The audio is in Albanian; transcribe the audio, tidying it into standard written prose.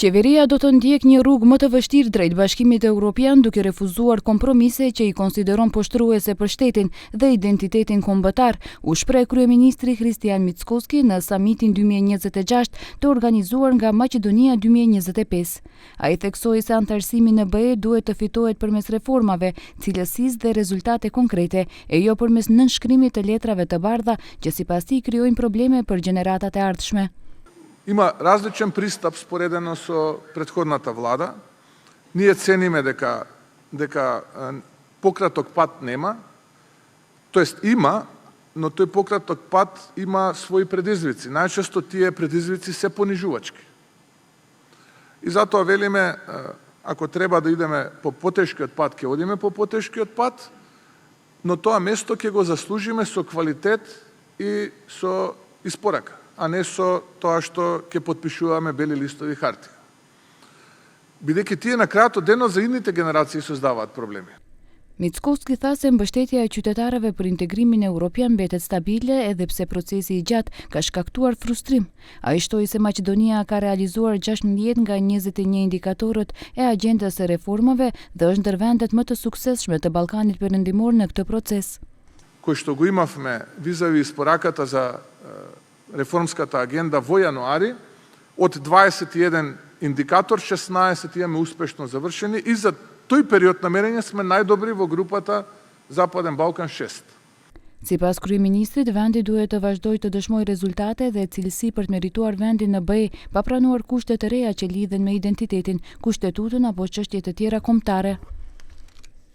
Qeveria do të ndjek një rrugë më të vështirë drejt Bashkimit Evropian duke refuzuar kompromise që i konsideron poshtruese për shtetin dhe identitetin kombëtar, u shpreh kryeministri Kristian Mickoski në samitin 2026 të organizuar nga Maqedonia 2025. Ai theksoi se antarësimi në BE duhet të fitohet përmes reformave, cilësisë dhe rezultate konkrete, e jo përmes nënshkrimit të letrave të bardha që sipas tij krijojnë probleme për gjeneratat e ardhshme. Има различен пристап споредено со претходната влада. Ние цениме дека пократок пат нема, тоест има, но тој пократок пат има своји предизвици. Најчесто тие предизвици се понижувачки. И затоа велиме, ако треба да идеме по потешкиот пат, ќе одиме по потешкиот пат, но тоа место ќе го заслужиме со квалитет и со испорака, а не со тоа што ќе потпишуваме бели листови хартија. Бидејќи тие на крајот денот за идните генерации создаваат проблеми. Mickoski tha se mbështetja e qytetarëve për integrimin evropian mbetet stabile edhe pse procesi i gjatë ka shkaktuar frustrim. Ai shtoi se Maqedonia ka realizuar 16 nga 21 indikatorët e agjendës së reformave dhe është ndër vendet më të suksesshme të Ballkanit Perëndimor në këtë proces. Кој што го имавме визави испораката за реформската агенда во јануари, од 21 индикатор, 16 имаме успешно завршени и за тој период на мерење сме најдобри во групата Западен Балкан 6. Sipas kryeministrit, vendi duhet të vazhdojë të dëshmojë rezultate dhe cilësi për të merituar vendin në BE, pa pranuar kushte të reja që lidhen me identitetin, kushtetutën apo çështje të tjera kombëtare.